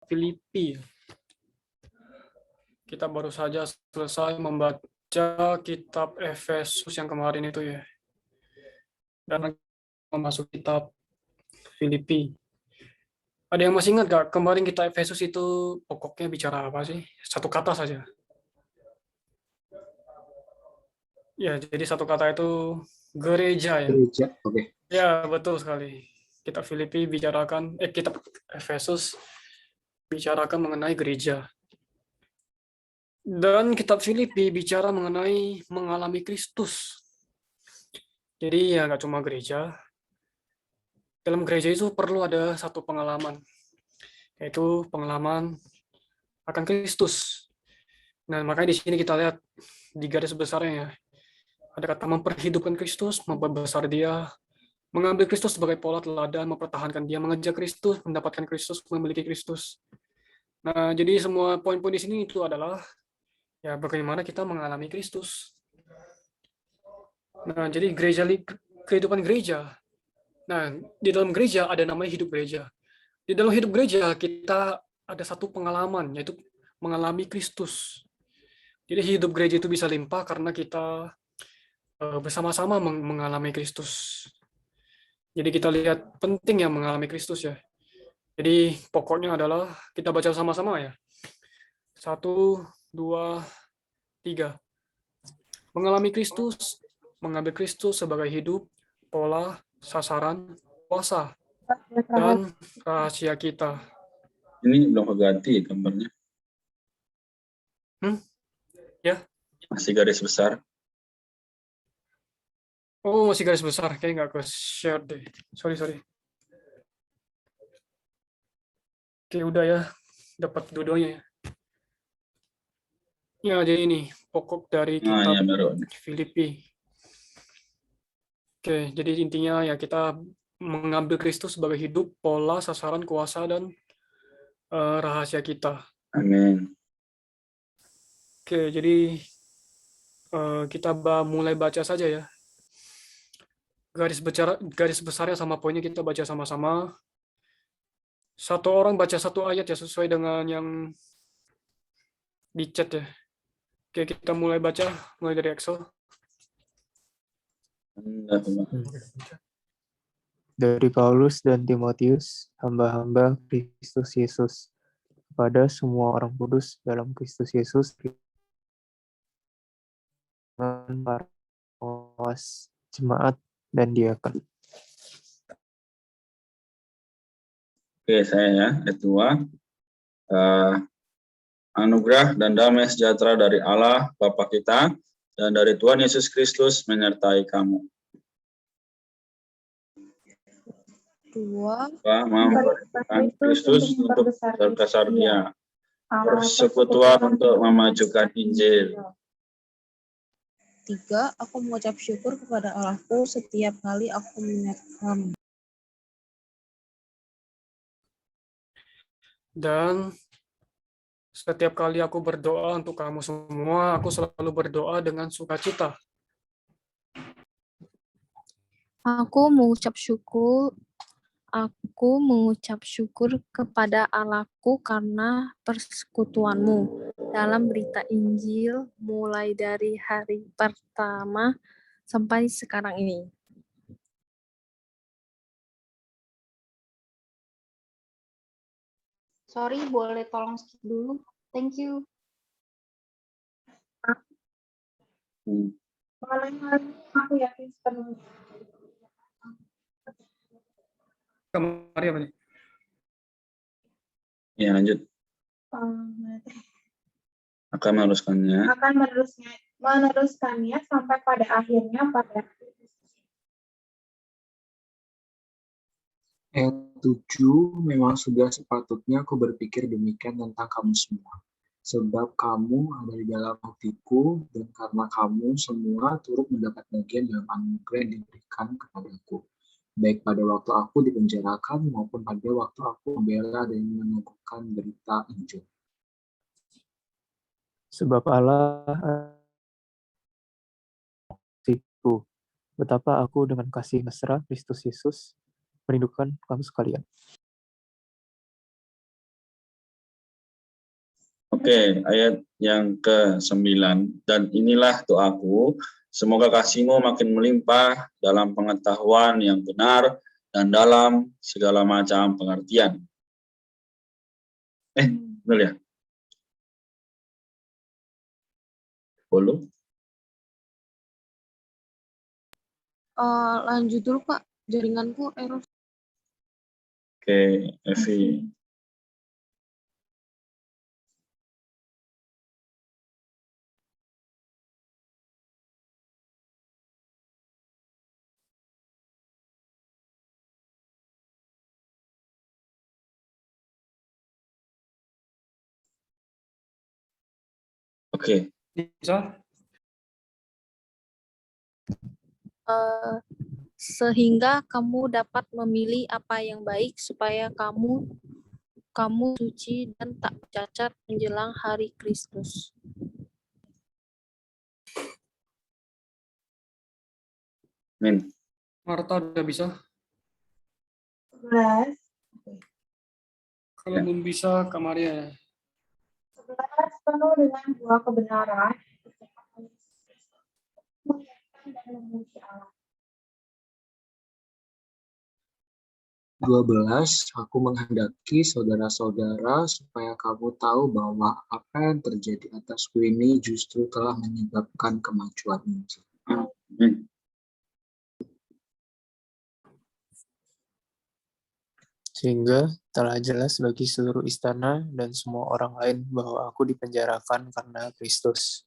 Filipi. Kita baru saja selesai membaca kitab Efesus yang kemarin itu ya. Dan memasuki kitab Filipi. Ada yang masih ingat gak kemarin kita Efesus itu pokoknya bicara apa sih? Satu kata saja. Ya, jadi satu kata itu gereja ya. Gereja, oke. Ya, betul sekali. Kitab Filipi kitab Efesus bicarakan mengenai gereja. Dan kitab Filipi bicara mengenai mengalami Kristus. Jadi ya nggak cuma gereja. Dalam gereja itu perlu ada satu pengalaman, yaitu pengalaman akan Kristus. Nah, makanya di sini kita lihat di garis besarnya ya, ada kata memperhidupkan Kristus, memperbesar dia, mengambil Kristus sebagai pola teladan, mempertahankan dia, mengejar Kristus, mendapatkan Kristus, memiliki Kristus. Nah, jadi semua poin-poin di sini itu adalah ya bagaimana kita mengalami Kristus. Nah, jadi kehidupan gereja. Nah, di dalam gereja ada namanya hidup gereja. Di dalam hidup gereja kita ada satu pengalaman, yaitu mengalami Kristus. Jadi hidup gereja itu bisa limpah karena kita bersama-sama mengalami Kristus. Jadi kita lihat penting yang mengalami Kristus ya. Jadi pokoknya adalah kita baca sama-sama ya. 1, 2, 3. Mengalami Kristus, mengambil Kristus sebagai hidup, pola, sasaran, kuasa, dan rahasia kita. Ini belum keganti gambarnya. Ya. Masih garis besar. Oh, masih garis besar. Kayak nggak ke share deh. Sorry. Oke, udah ya. Dapat dua-duanya ya. Ya, jadi ini pokok dari kitab ya, baru. Filipi. Oke, jadi intinya ya kita mengambil Kristus sebagai hidup, pola, sasaran, kuasa, dan rahasia kita. Amin. Oke, jadi kita mulai baca saja ya. Garis besarnya sama poinnya kita baca sama-sama. Satu orang baca satu ayat ya sesuai dengan yang di chat ya. Oke, kita mulai baca mulai dari Excel. Dari Paulus dan Timotius, hamba-hamba Kristus Yesus, kepada semua orang kudus dalam Kristus Yesus, dengan para pengawas jemaat dan diakan. Oke, saya ya, ayat 2. Anugerah dan damai sejahtera dari Allah Bapa kita dan dari Tuhan Yesus Kristus menyertai kamu. 2. Memperhatikan Kristus untuk berbesar dia, persekutuan untuk memajukan Injil. 3. Aku mengucap syukur kepada Allahku setiap kali aku mengingat kamu. Dan setiap kali aku berdoa untuk kamu semua, aku selalu berdoa dengan sukacita. Aku mengucap syukur kepada Allahku karena persekutuanmu dalam berita Injil mulai dari hari pertama sampai sekarang ini. Sorry, boleh tolong skip dulu? Thank you. Aku yakin sepenuhnya. Mari apa nih? Ya, lanjut. Akan meneruskannya. Akan meneruskannya sampai pada akhirnya pada Ayat 7, memang sudah sepatutnya aku berpikir demikian tentang kamu semua. Sebab kamu ada di dalam hatiku, dan karena kamu semua turut mendapat bagian dalam anugerah yang diberikan kepadaku. Baik pada waktu aku dipenjarakan maupun pada waktu aku membela dan meneguhkan berita Injil. Sebab Allah itu, betapa aku dengan kasih mesra Kristus Yesus merindukan kamu sekalian. Oke, ayat yang ke-9. Dan inilah doaku, semoga kasih-Mu makin melimpah dalam pengetahuan yang benar dan dalam segala macam pengertian. Betul ya? Belum? Lanjut dulu Pak, jaringanku error. Oke, Evi. Oke, Bisa? Sehingga kamu dapat memilih apa yang baik supaya kamu suci dan tak cacat menjelang hari Kristus. Min. Marta udah bisa? 11. Kalau belum bisa, Kak Maria ya. 11 penuh dengan buah kebenaran, memuliakan dan memuji Allah. 12, aku menghendaki saudara-saudara supaya kamu tahu bahwa apa yang terjadi atasku ini justru telah menyebabkan kemajuan Injil. Min. Sehingga telah jelas bagi seluruh istana dan semua orang lain bahwa aku dipenjarakan karena Kristus.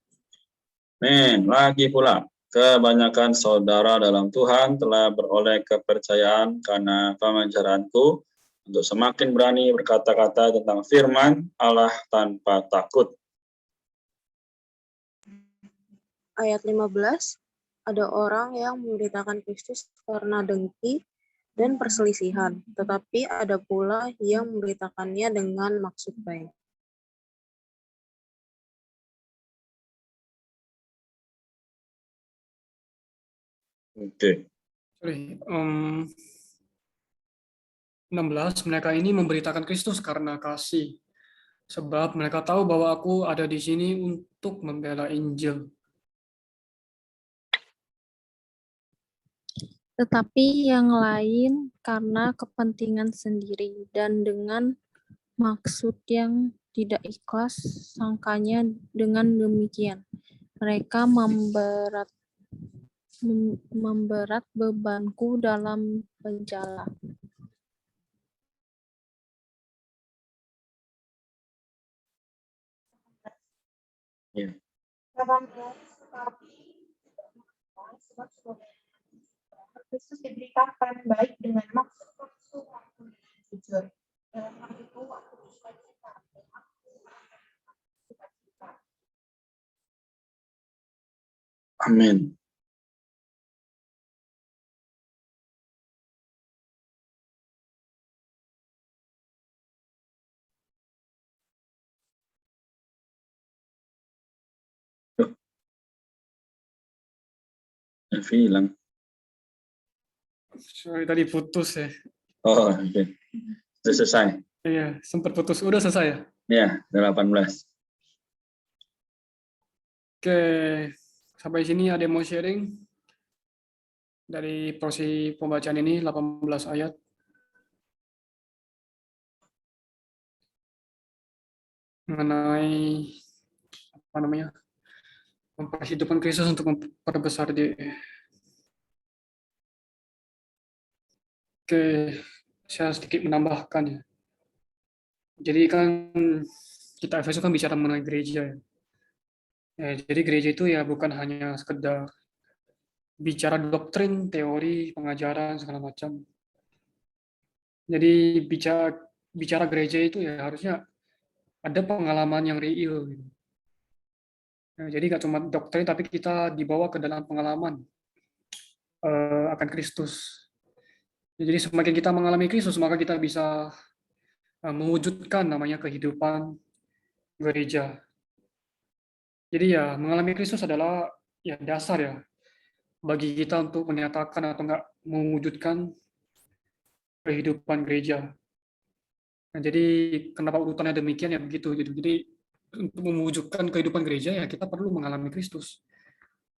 Min. Lagi pula, kebanyakan saudara dalam Tuhan telah beroleh kepercayaan karena pemenjaraanku untuk semakin berani berkata-kata tentang firman Allah tanpa takut. Ayat 15, ada orang yang memberitakan Kristus karena dengki dan perselisihan, tetapi ada pula yang memberitakannya dengan maksud baik. Oke. Sorry. 16, mereka ini memberitakan Kristus karena kasih. Sebab mereka tahu bahwa aku ada di sini untuk membela Injil. Tetapi yang lain karena kepentingan sendiri dan dengan maksud yang tidak ikhlas, sangkanya dengan demikian mereka memberat bebanku dalam penjala. Ya. 18. Sebab Kristus diberitakan baik dengan maksud palsu maupun dengan jujur. Dalam hal itu aku bersuka-cita dan aku akan bersuka-cita. Amin. Evi hilang. Sorry, tadi putus ya. Oh, oke. Sudah selesai. Iya, sempat putus. Udah selesai ya? Ya, 18. Oke, sampai sini ada yang mau sharing? Dari porsi pembacaan ini, 18 ayat. Mengenai, apa namanya, memperhidupkan Kristus untuk memperbesar di. Oke, saya sedikit menambahkan ya. Jadi kan kita Efesus kan bicara mengenai gereja ya. Jadi gereja itu ya bukan hanya sekedar bicara doktrin, teori, pengajaran segala macam. Jadi bicara gereja itu ya harusnya ada pengalaman yang real. Gitu. Jadi nggak cuma doktrin, tapi kita dibawa ke dalam pengalaman akan Kristus. Jadi semakin kita mengalami Kristus, maka kita bisa mewujudkan namanya kehidupan gereja. Jadi ya mengalami Kristus adalah ya dasar ya bagi kita untuk menyatakan atau enggak mewujudkan kehidupan gereja. Nah, jadi kenapa urutannya demikian ya begitu gitu. Jadi untuk mewujudkan kehidupan gereja ya kita perlu mengalami Kristus.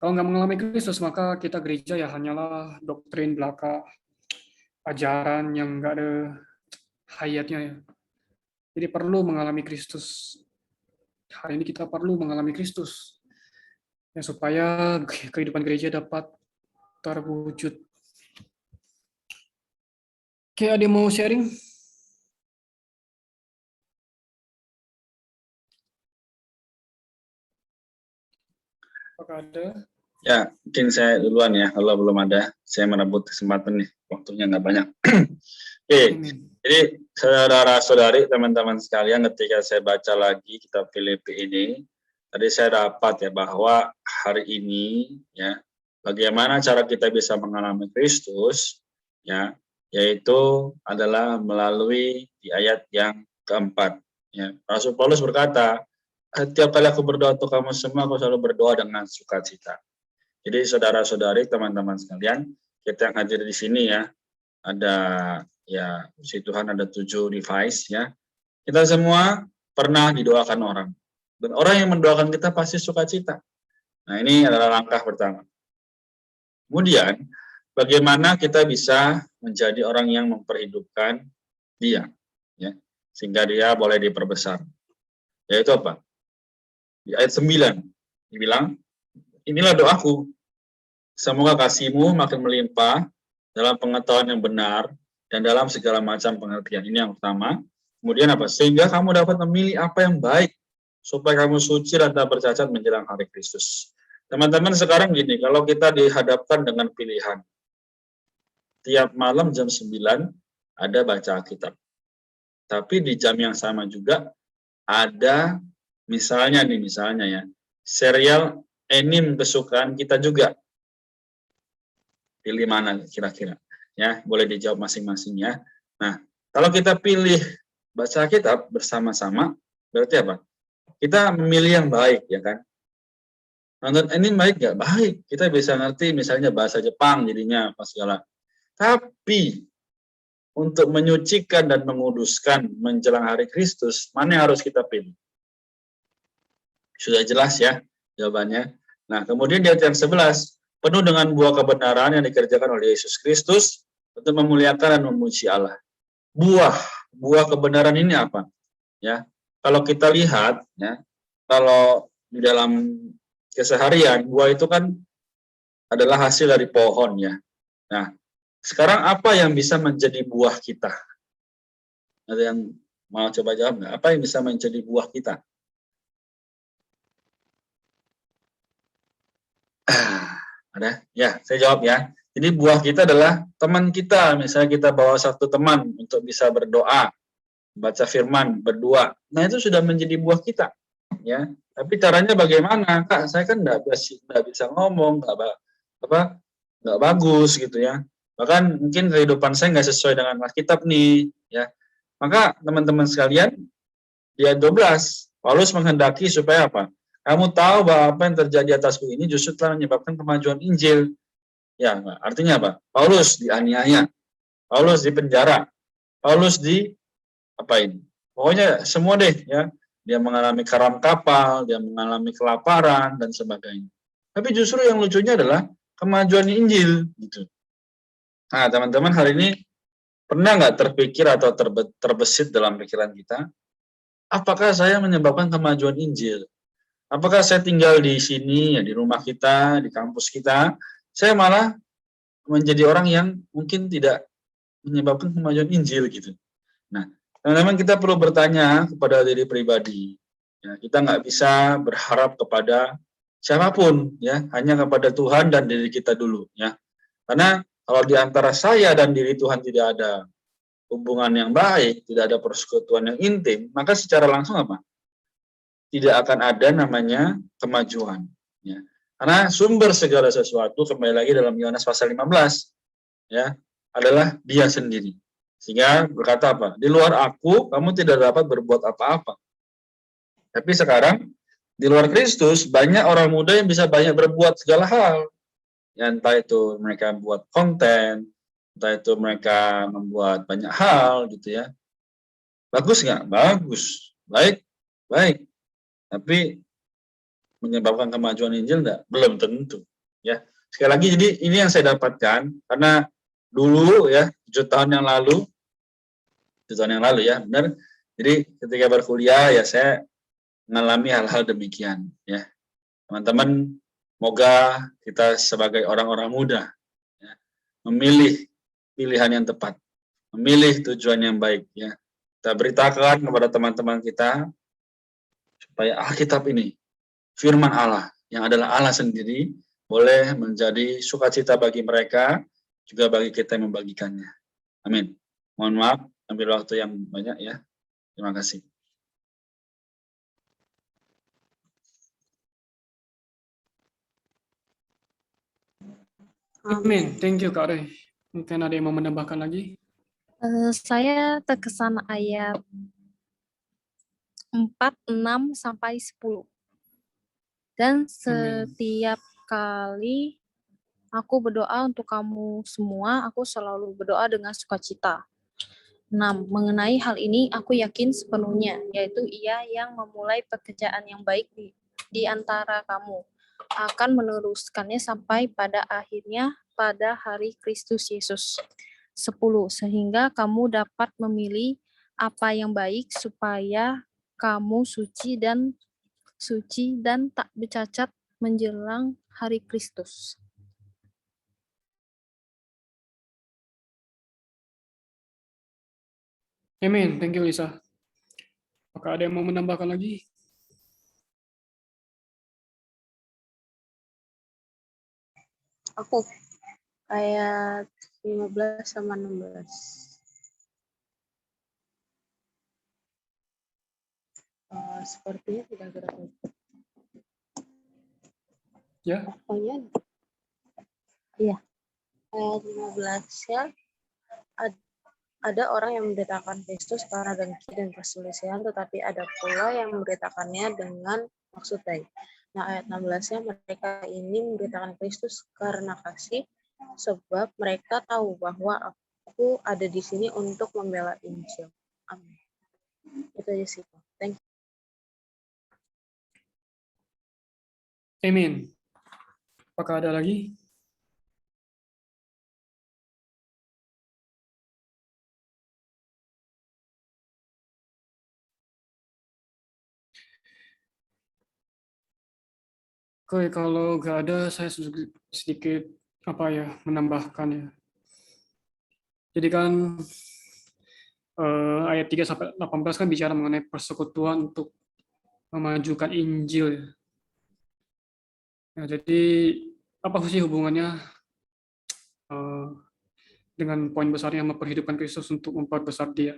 Kalau nggak mengalami Kristus maka kita gereja ya hanyalah doktrin belaka, ajaran yang nggak ada hayatnya ya. Jadi perlu mengalami Kristus. Hari ini kita perlu mengalami Kristus ya supaya kehidupan gereja dapat terwujud. Oke, ada yang mau sharing? Apakah ada? Ya, mungkin saya duluan ya, kalau belum ada, saya merebut kesempatan nih, waktunya nggak banyak. Oke, jadi saudara-saudari, teman-teman sekalian, ketika saya baca lagi kitab Filipi ini, tadi saya dapat ya bahwa hari ini ya, bagaimana cara kita bisa mengalami Kristus, ya, yaitu adalah melalui di ayat yang keempat. Ya, Rasul Paulus berkata, setiap kali aku berdoa untuk kamu semua, aku selalu berdoa dengan sukacita. Jadi saudara-saudari, teman-teman sekalian, kita yang hadir di sini ya, ada ya puji Tuhan ada 7 device ya. Kita semua pernah didoakan orang. Dan orang yang mendoakan kita pasti sukacita. Nah, ini adalah langkah pertama. Kemudian, bagaimana kita bisa menjadi orang yang memperhidupkan dia ya, sehingga dia boleh diperbesar. Yaitu apa? Di ayat 9 dibilang, inilah doaku, semoga kasih-Mu makin melimpah dalam pengetahuan yang benar dan dalam segala macam pengertian. Ini yang pertama. Kemudian apa? Sehingga kamu dapat memilih apa yang baik, supaya kamu suci dan tak bercacat menjelang hari Kristus. Teman-teman, sekarang gini, kalau kita dihadapkan dengan pilihan, tiap malam jam 9 ada baca Alkitab. Tapi di jam yang sama juga ada misalnya ya, serial anime kesukaan kita juga. Pilih mana kira-kira? Ya, boleh dijawab masing-masing ya. Nah, kalau kita pilih baca Alkitab bersama-sama, berarti apa? Kita memilih yang baik, ya kan? Nonton anime baik nggak? Baik. Kita bisa ngerti misalnya bahasa Jepang jadinya apa segala. Tapi untuk menyucikan dan menguduskan menjelang hari Kristus, mana yang harus kita pilih? Sudah jelas ya jawabannya. Nah, kemudian di ayat yang 11, penuh dengan buah kebenaran yang dikerjakan oleh Yesus Kristus untuk memuliakan dan memuji Allah. Buah kebenaran ini apa? Ya, kalau kita lihat ya, kalau di dalam keseharian buah itu kan adalah hasil dari pohon ya. Nah, sekarang apa yang bisa menjadi buah kita? Ada yang mau coba jawab nggak? Apa yang bisa menjadi buah kita? Ada? Ya, saya jawab ya. Jadi buah kita adalah teman kita. Misalnya kita bawa satu teman untuk bisa berdoa, baca firman, berdua. Nah, itu sudah menjadi buah kita. Ya, tapi caranya bagaimana? Kak, saya kan nggak bisa ngomong, nggak bagus gitu ya. Bahkan mungkin kehidupan saya nggak sesuai dengan Alkitab nih. Ya, maka teman-teman sekalian, di ayat 12, Paulus menghendaki supaya apa? Kamu tahu bahwa apa yang terjadi atasku ini justru telah menyebabkan kemajuan Injil. Ya, artinya apa? Paulus dianiaya, Paulus dipenjara, Paulus apain? Pokoknya semua deh ya. Dia mengalami karam kapal, dia mengalami kelaparan dan sebagainya. Tapi justru yang lucunya adalah kemajuan Injil gitu. Nah, teman-teman, hari ini pernah nggak terpikir atau terbesit dalam pikiran kita, apakah saya menyebabkan kemajuan Injil? Apakah saya tinggal di sini, ya, di rumah kita, di kampus kita, saya malah menjadi orang yang mungkin tidak menyebabkan kemajuan Injil gitu. Nah, teman-teman, kita perlu bertanya kepada diri pribadi. Ya, kita nggak bisa berharap kepada siapapun, ya, hanya kepada Tuhan dan diri kita dulu, ya. Karena kalau di antara saya dan diri Tuhan tidak ada hubungan yang baik, tidak ada persekutuan yang intim, maka secara langsung apa? Tidak akan ada namanya kemajuan. Ya. Karena sumber segala sesuatu, kembali lagi dalam Yohanes pasal 15, ya, adalah dia sendiri. Sehingga berkata apa? Di luar aku, kamu tidak dapat berbuat apa-apa. Tapi sekarang, di luar Kristus, banyak orang muda yang bisa banyak berbuat segala hal. Ya, entah itu mereka buat konten, entah itu mereka membuat banyak hal, gitu ya. Bagus nggak? Bagus. Baik? Baik. Tapi menyebabkan kemajuan Injil enggak? Belum tentu. Ya, sekali lagi, jadi ini yang saya dapatkan karena dulu ya 7 tahun yang lalu ya, benar. Jadi ketika berkuliah ya saya mengalami hal-hal demikian ya. Teman-teman, semoga kita sebagai orang-orang muda ya, memilih pilihan yang tepat, memilih tujuan yang baik ya. Kita beritakan kepada teman-teman kita supaya Alkitab ini, firman Allah yang adalah Allah sendiri, boleh menjadi sukacita bagi mereka, juga bagi kita yang membagikannya. Amin. Mohon maaf, ambil waktu yang banyak ya. Terima kasih. Amin. Thank you, Kak Rey. Mungkin ada yang mau menambahkan lagi? Saya terkesan ayat 4, 6, sampai 10. Dan setiap kali aku berdoa untuk kamu semua, aku selalu berdoa dengan sukacita. 6. Mengenai hal ini, aku yakin sepenuhnya, yaitu Ia yang memulai pekerjaan yang baik di antara kamu, akan meneruskannya sampai pada akhirnya pada hari Kristus Yesus. 10. Sehingga kamu dapat memilih apa yang baik supaya kamu suci dan tak bercacat menjelang hari Kristus. Amin. Thank you, Lisa. Apakah ada yang mau menambahkan lagi? Aku ayat 15 sama 16. Sepertinya tidak gerak. Ya. Pokoknya iya. Ayat 15-nya ada orang yang memberitakan Kristus karena dengki dan perselisihan, tetapi ada pula yang memberitakannya dengan maksud baik. Nah, ayat 16-nya mereka ini memberitakan Kristus karena kasih, sebab mereka tahu bahwa aku ada di sini untuk membela Injil. Amin. Itu aja sih. Thank you. Amin. Apakah ada lagi? Oke, kalau nggak ada, saya sedikit menambahkan ya. Jadi kan ayat 3 sampai 18 kan bicara mengenai persekutuan untuk memajukan Injil ya. Nah, jadi apa sih hubungannya dengan poin besarnya memperhidupkan Kristus untuk memperbesar Dia?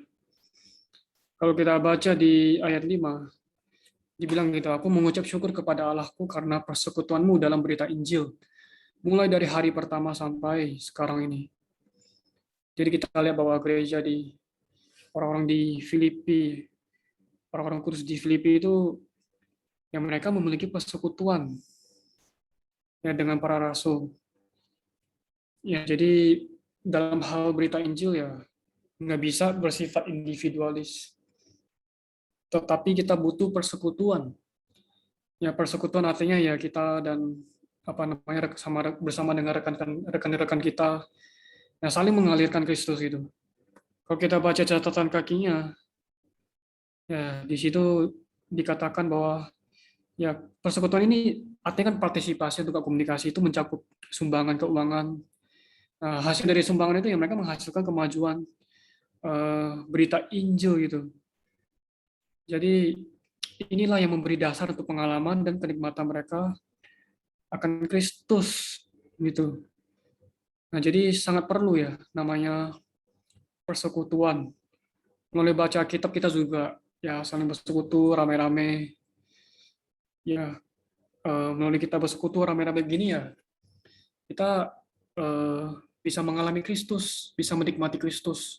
Kalau kita baca di ayat 5, dibilang gitu, aku mengucap syukur kepada Allahku karena persekutuanmu dalam berita Injil, mulai dari hari pertama sampai sekarang ini. Jadi kita lihat bahwa gereja di orang-orang di Filipi, orang-orang kudus di Filipi itu yang mereka memiliki persekutuan ya dengan para rasul. Ya, jadi dalam hal berita Injil ya nggak bisa bersifat individualis. Tetapi kita butuh persekutuan. Ya, persekutuan artinya ya kita dan bersama dengan rekan-rekan kita yang saling mengalirkan Kristus itu. Kalau kita baca catatan kakinya, ya di situ dikatakan bahwa ya persekutuan ini artinya kan partisipasi untuk komunikasi itu mencakup sumbangan keuangan. Nah, hasil dari sumbangan itu ya mereka menghasilkan kemajuan berita Injil gitu. Jadi inilah yang memberi dasar untuk pengalaman dan kenikmatan mereka akan Kristus gitu. Nah, jadi sangat perlu ya namanya persekutuan. Melalui baca kitab kita juga ya saling bersekutu rame-rame. Ya, melalui kita bersekutu rame-rame begini ya, kita bisa mengalami Kristus, bisa menikmati Kristus.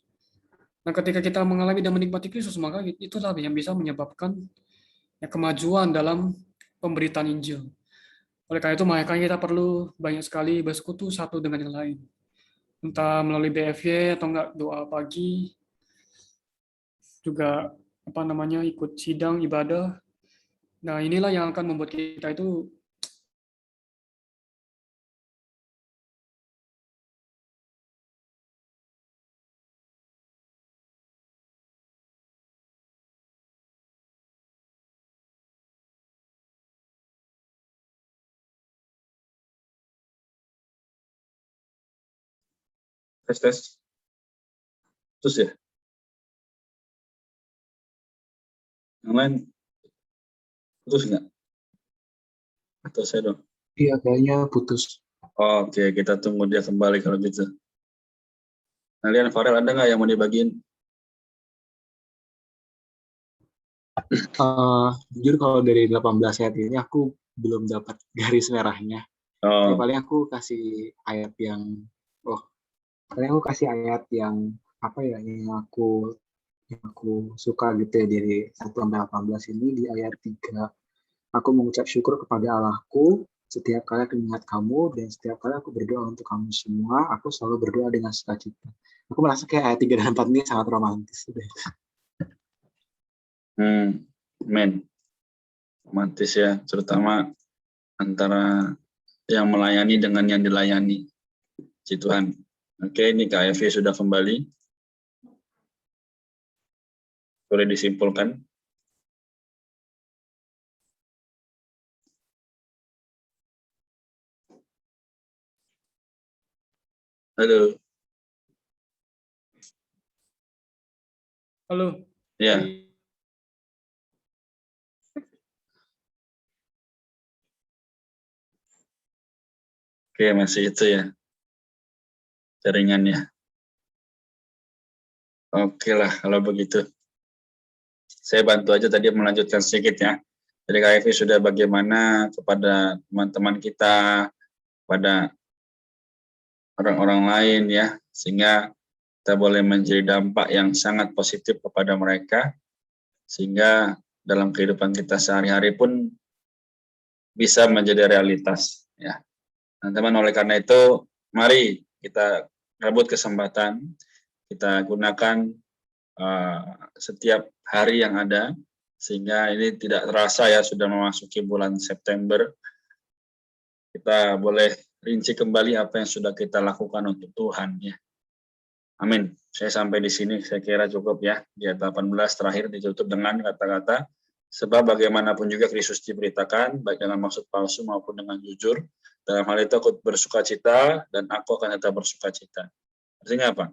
Nah, ketika kita mengalami dan menikmati Kristus, maka itulah yang bisa menyebabkan ya, kemajuan dalam pemberitaan Injil. Oleh karena itu, makanya kita perlu banyak sekali bersekutu satu dengan yang lain. Entah melalui BFY atau enggak doa pagi, juga ikut sidang ibadah, Nah, inilah yang akan membuat kita itu Tes. Terus ya? Yang lain putus nggak? Atau saya dong? Iya, kayaknya putus. Oke, kita tunggu dia kembali kalau gitu. Kalian Farel ada nggak yang mau dibagiin? Jujur kalau dari 18 ayat ini aku belum dapat garis merahnya. Jadi Oh, paling aku kasih ayat yang paling aku kasih ayat yang apa ya yang aku suka gitu ya dari 1 sampai 18 ini di ayat 3. Aku mengucap syukur kepada Allahku setiap kali aku ingat kamu dan setiap kali aku berdoa untuk kamu semua, aku selalu berdoa dengan sukacita. Aku merasa kayak ayat 3 dan 4 ini sangat romantis. men, romantis ya, terutama antara yang melayani dengan yang dilayani, si Tuhan. Oke, ini KFV sudah kembali. Boleh disimpulkan. Halo. halo. Ya, oke, masih itu ya jaringannya. Oke lah kalau begitu. Saya bantu aja tadi melanjutkan sedikit ya. Jadi KFV sudah bagaimana kepada teman-teman kita, pada orang-orang lain ya, sehingga kita boleh menjadi dampak yang sangat positif kepada mereka, sehingga dalam kehidupan kita sehari-hari pun bisa menjadi realitas ya. Teman-teman, oleh karena itu mari kita rebut kesempatan, kita gunakan setiap hari yang ada, sehingga ini tidak terasa ya sudah memasuki bulan September. Kita boleh rinci kembali apa yang sudah kita lakukan untuk Tuhan ya. Amin. Saya sampai di sini, saya kira cukup ya. Di ayat 18 terakhir ditutup dengan kata-kata, sebab bagaimanapun juga Kristus diberitakan, baik dengan maksud palsu maupun dengan jujur. Dalam hal itu aku bersukacita dan aku akan tetap bersukacita. Artinya apa?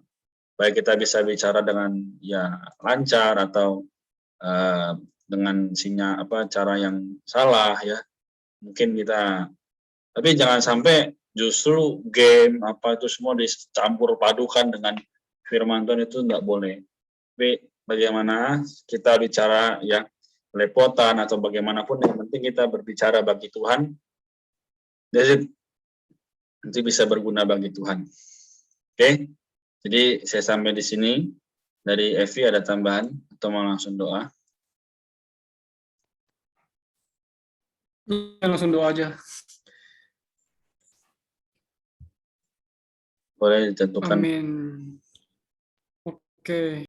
Baik kita bisa bicara dengan ya lancar atau dengan cara yang salah ya. Mungkin kita, tapi jangan sampai justru game apa itu semua dicampur padukan dengan firman Tuhan, itu nggak boleh. Tapi bagaimana kita bicara ya lepotan atau bagaimanapun, yang penting kita berbicara bagi Tuhan, jadi nanti bisa berguna bagi Tuhan. Oke, jadi saya sampai di sini. Dari Evi ada tambahan atau mau langsung doa? Ya, langsung doa aja. Boleh ditentukan. Amin. Oke.